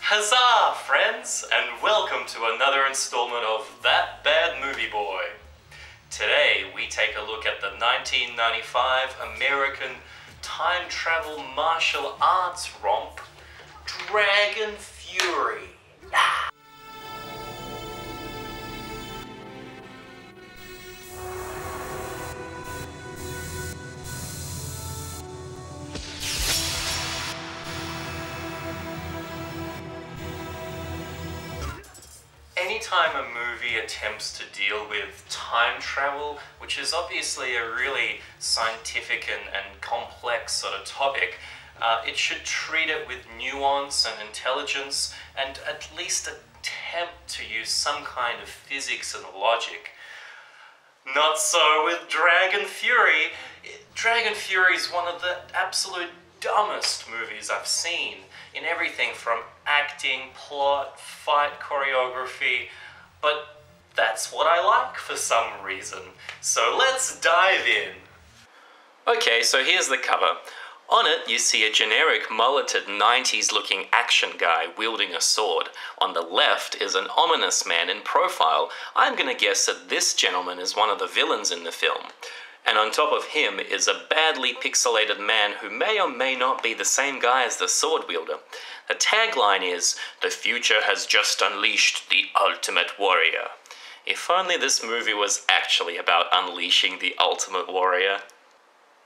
Huzzah, friends, and welcome to another installment of That Bad Movie Boy. Today, we take a look at the 1995 American time travel martial arts romp, Dragon Fury. Anytime a movie attempts to deal with time travel, which is obviously a really scientific and complex sort of topic, it should treat it with nuance and intelligence and at least attempt to use some kind of physics and logic. Not so with Dragon Fury. Dragon Fury is one of the absolute dumbest movies I've seen, in everything from acting, plot, fight choreography, but that's what I like for some reason. So let's dive in. Okay, so here's the cover. On it, you see a generic mulleted 90s looking action guy wielding a sword. On the left is an ominous man in profile. I'm gonna guess that this gentleman is one of the villains in the film. And on top of him is a badly pixelated man who may or may not be the same guy as the sword wielder. The tagline is, "The future has just unleashed the ultimate warrior." If only this movie was actually about unleashing the ultimate warrior.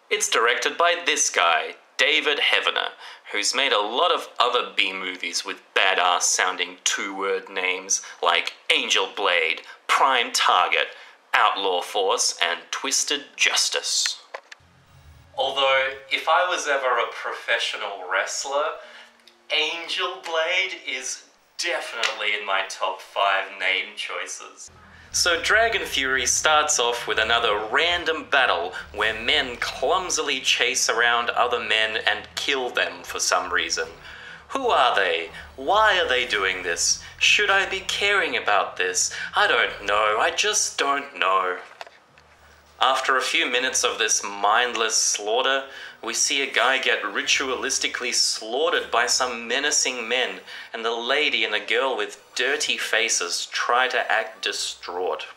It's directed by this guy, David Heavener, who's made a lot of other B-movies with badass sounding two-word names like Angel Blade, Prime Target, Outlaw Force, and Twisted Justice. Although, if I was ever a professional wrestler, Angel Blade is definitely in my top 5 name choices. So Dragon Fury starts off with another random battle where men clumsily chase around other men and kill them for some reason. Who are they? Why are they doing this? Should I be caring about this? I don't know. I just don't know. After a few minutes of this mindless slaughter, we see a guy get ritualistically slaughtered by some menacing men, and the lady and a girl with dirty faces try to act distraught.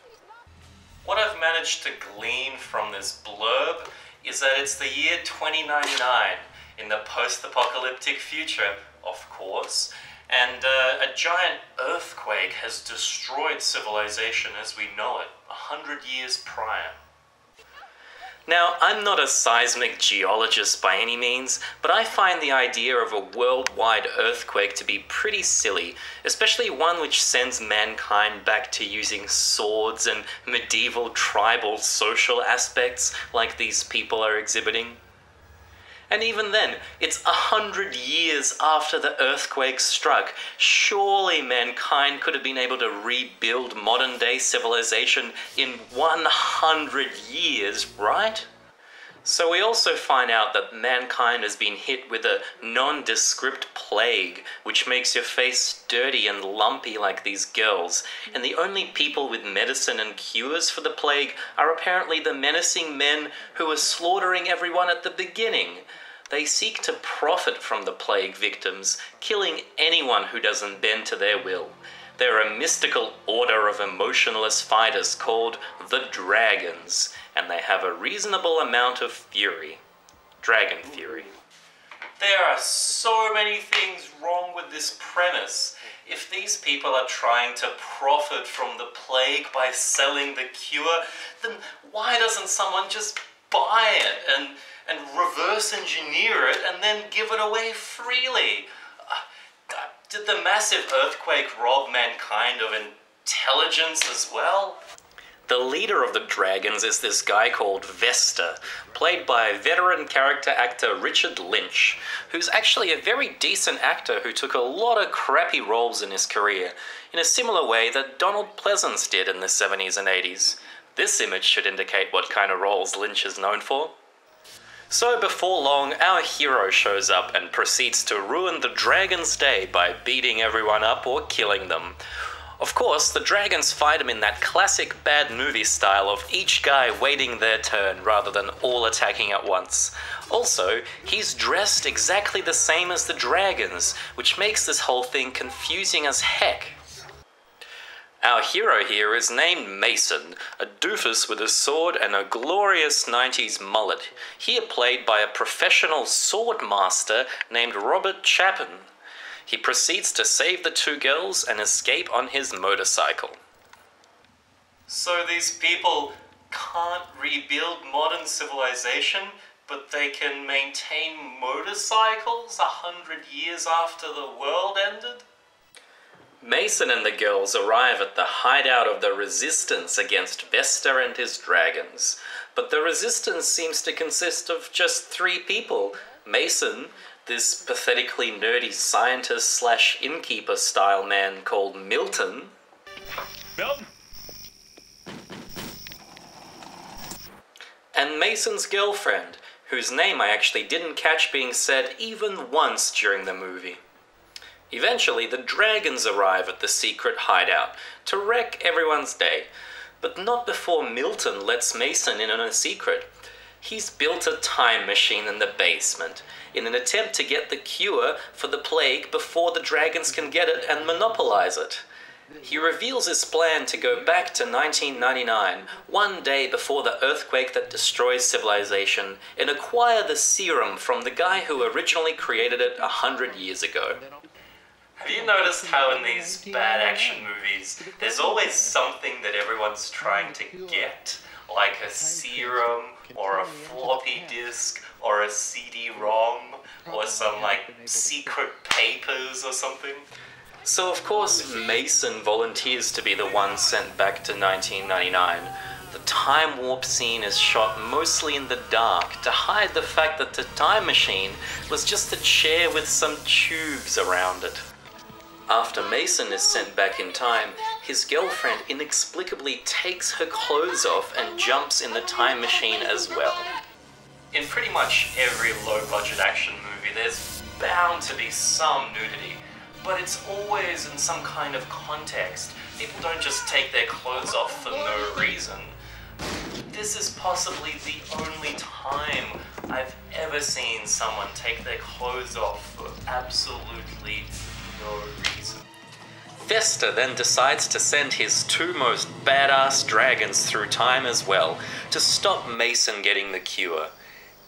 What I've managed to glean from this blurb is that it's the year 2099 in the post-apocalyptic future, of course, and a giant earthquake has destroyed civilization as we know it 100 years prior. Now, I'm not a seismic geologist by any means, but I find the idea of a worldwide earthquake to be pretty silly, especially one which sends mankind back to using swords and medieval tribal social aspects like these people are exhibiting. And even then, it's 100 years after the earthquake struck. Surely mankind could have been able to rebuild modern-day civilization in 100 years, right? So we also find out that mankind has been hit with a nondescript plague, which makes your face dirty and lumpy like these girls, and the only people with medicine and cures for the plague are apparently the menacing men who were slaughtering everyone at the beginning. They seek to profit from the plague victims, killing anyone who doesn't bend to their will. They're a mystical order of emotionless fighters called the Dragons, and they have a reasonable amount of fury. Dragon Fury. There are so many things wrong with this premise. If these people are trying to profit from the plague by selling the cure, then why doesn't someone just buy it and reverse engineer it and then give it away freely? Did the massive earthquake rob mankind of intelligence as well? The leader of the Dragons is this guy called Vesta, played by veteran character actor Richard Lynch, who's actually a very decent actor who took a lot of crappy roles in his career, in a similar way that Donald Pleasence did in the 70s and 80s. This image should indicate what kind of roles Lynch is known for. So before long, our hero shows up and proceeds to ruin the Dragon's day by beating everyone up or killing them. Of course, the dragons fight him in that classic bad movie style of each guy waiting their turn rather than all attacking at once. Also, he's dressed exactly the same as the dragons, which makes this whole thing confusing as heck. Our hero here is named Mason, a doofus with a sword and a glorious 90s mullet, here played by a professional sword master named Robert Chapin. He proceeds to save the two girls and escape on his motorcycle. So these people can't rebuild modern civilization, but they can maintain motorcycles 100 years after the world ended? Mason and the girls arrive at the hideout of the Resistance against Vesta and his dragons. But the Resistance seems to consist of just 3 people. Mason, this pathetically nerdy scientist/innkeeper style man called Milton. Milton? And Mason's girlfriend, whose name I actually didn't catch being said even once during the movie. Eventually, the dragons arrive at the secret hideout to wreck everyone's day, but not before Milton lets Mason in on a secret. He's built a time machine in the basement in an attempt to get the cure for the plague before the dragons can get it and monopolize it. He reveals his plan to go back to 1999, one day before the earthquake that destroys civilization, and acquire the serum from the guy who originally created it 100 years ago. Have you noticed how in these bad action movies, there's always something that everyone's trying to get? Like a serum, or a floppy disk, or a CD-ROM, or some secret papers or something? So of course Mason volunteers to be the one sent back to 1999. The time warp scene is shot mostly in the dark to hide the fact that the time machine was just a chair with some tubes around it. After Mason is sent back in time, his girlfriend inexplicably takes her clothes off and jumps in the time machine as well. In pretty much every low-budget action movie, there's bound to be some nudity, but it's always in some kind of context. People don't just take their clothes off for no reason. This is possibly the only time I've ever seen someone take their clothes off for absolutely no reason. Vesta then decides to send his 2 most badass dragons through time as well, to stop Mason getting the cure.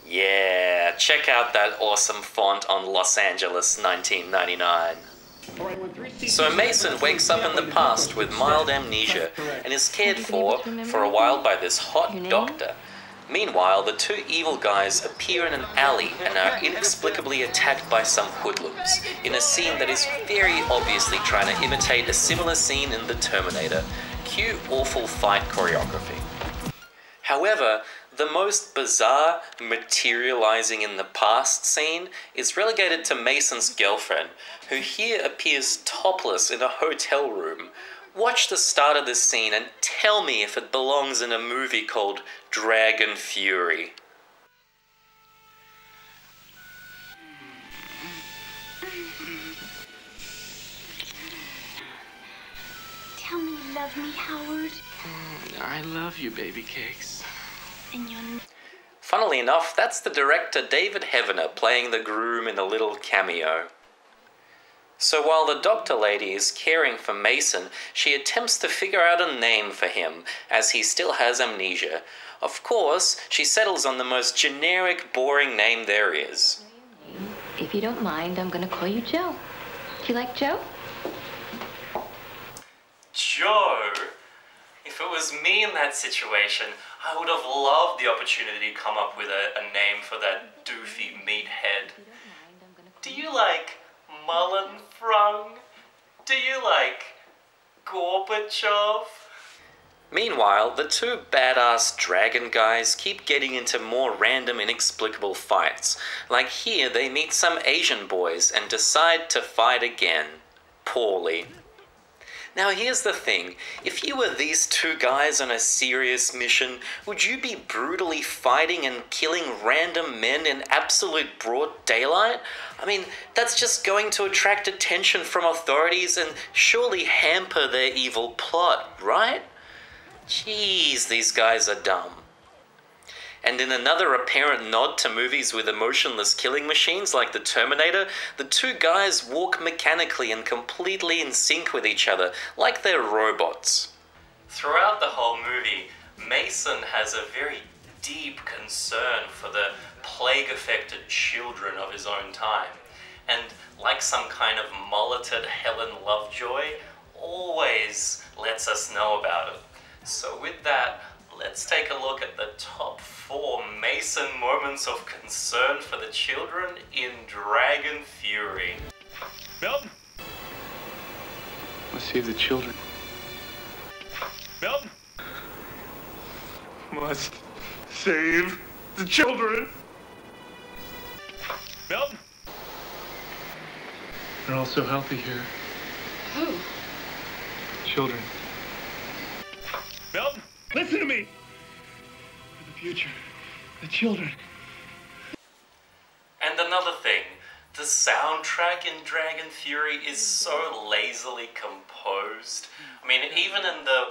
Yeah, check out that awesome font on Los Angeles 1999. So Mason wakes up in the past with mild amnesia and is cared for a while by this hot doctor. Meanwhile, the 2 evil guys appear in an alley and are inexplicably attacked by some hoodlums, in a scene that is very obviously trying to imitate a similar scene in The Terminator. Cue awful fight choreography. However, the most bizarre materializing in the past scene is relegated to Mason's girlfriend, who here appears topless in a hotel room. Watch the start of this scene and tell me if it belongs in a movie called Dragon Fury. Tell me you love me, Howard. I love you, baby cakes. And you'll... Funnily enough, that's the director David Heavener playing the groom in a little cameo. So while the doctor lady is caring for Mason, she attempts to figure out a name for him, as he still has amnesia. Of course, she settles on the most generic, boring name there is. If you don't mind, I'm gonna call you Joe. Do you like Joe? Joe? If it was me in that situation, I would have loved the opportunity to come up with a name for that doofy meathead. Do you like Mullenfrung? Do you like Gorbachev? Meanwhile, the 2 badass dragon guys keep getting into more random inexplicable fights. Like here, they meet some Asian boys and decide to fight again. Poorly. Now here's the thing, if you were these two guys on a serious mission, would you be brutally fighting and killing random men in absolute broad daylight? I mean, that's just going to attract attention from authorities and surely hamper their evil plot, right? Jeez, these guys are dumb. And in another apparent nod to movies with emotionless killing machines like the Terminator, the two guys walk mechanically and completely in sync with each other, like they're robots. Throughout the whole movie, Mason has a very deep concern for the plague-affected children of his own time. And like some kind of mulleted Helen Lovejoy, always lets us know about it. So with that, let's take a look at the top 4 Mason moments of concern for the children in Dragon Fury. Milton? Let's save the children. Milton? Must save the children. Milton? They're all so healthy here. Who? Children. Milton? Listen to me! For the future. The children. And another thing, the soundtrack in Dragon Fury is so lazily composed. I mean, even in the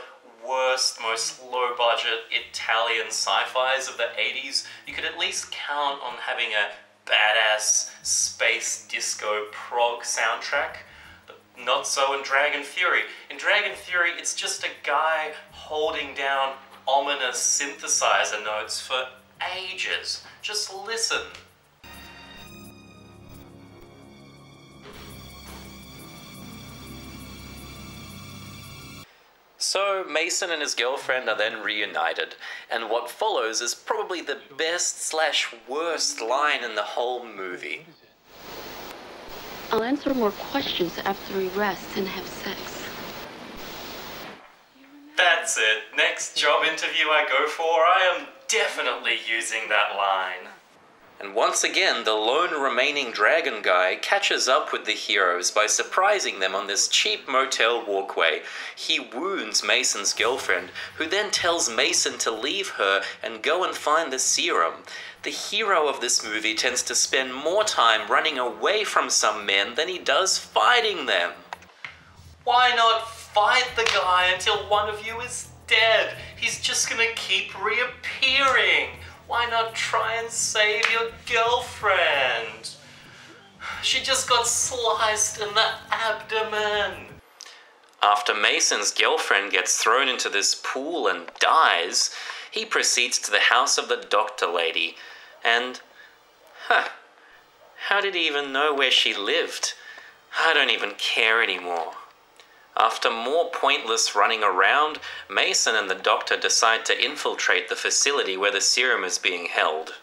worst, most low-budget Italian sci-fis of the 80s, you could at least count on having a badass space disco prog soundtrack. But not so in Dragon Fury. In Dragon Fury, it's just a guy holding down ominous synthesizer notes for ages. Just listen. So Mason and his girlfriend are then reunited, and what follows is probably the best/worst line in the whole movie. I'll answer more questions after we rest and have sex. That's it. Next job interview I go for, I am definitely using that line. And once again, the lone remaining dragon guy catches up with the heroes by surprising them on this cheap motel walkway. He wounds Mason's girlfriend, who then tells Mason to leave her and go and find the serum. The hero of this movie tends to spend more time running away from some men than he does fighting them. Why not fight the guy until one of you is dead? He's just gonna keep reappearing. Why not try and save your girlfriend? She just got sliced in the abdomen. After Mason's girlfriend gets thrown into this pool and dies, he proceeds to the house of the doctor lady. And, how did he even know where she lived? I don't even care anymore. After more pointless running around, Mason and the doctor decide to infiltrate the facility where the serum is being held.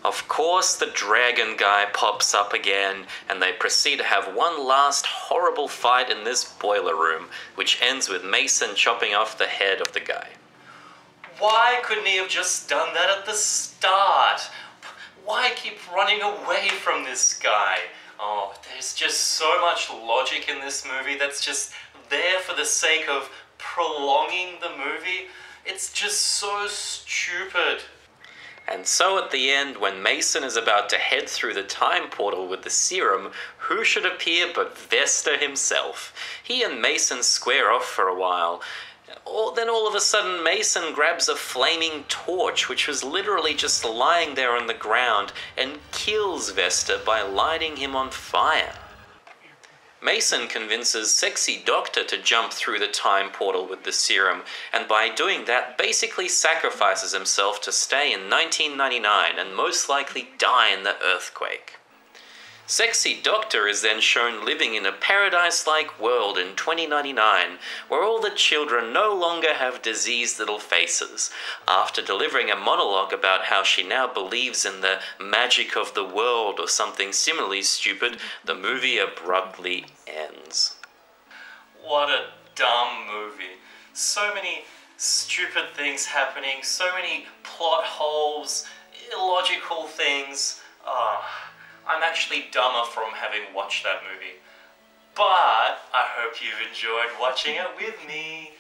Of course, the dragon guy pops up again, and they proceed to have one last horrible fight in this boiler room, which ends with Mason chopping off the head of the guy. Why couldn't he have just done that at the start? Why keep running away from this guy? Oh, there's just so much logic in this movie that's just there for the sake of prolonging the movie. It's just so stupid. And so at the end, when Mason is about to head through the time portal with the serum, who should appear but Vesta himself? He and Mason square off for a while. Then all of a sudden Mason grabs a flaming torch, which was literally just lying there on the ground, and kills Vesta by lighting him on fire. Mason convinces Sexy Doctor to jump through the time portal with the serum, and by doing that basically sacrifices himself to stay in 1999 and most likely die in the earthquake. Sexy Doctor is then shown living in a paradise-like world in 2099, where all the children no longer have diseased little faces. After delivering a monologue about how she now believes in the magic of the world or something similarly stupid, the movie abruptly ends. What a dumb movie. So many stupid things happening, so many plot holes, illogical things. I'm actually dumber from having watched that movie. but I hope you've enjoyed watching it with me.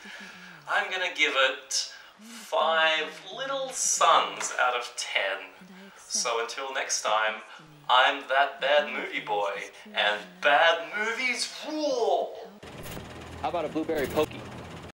I'm gonna give it 5 little suns out of 10. So until next time, I'm that bad movie boy, and bad movies rule! How about a blueberry pokey?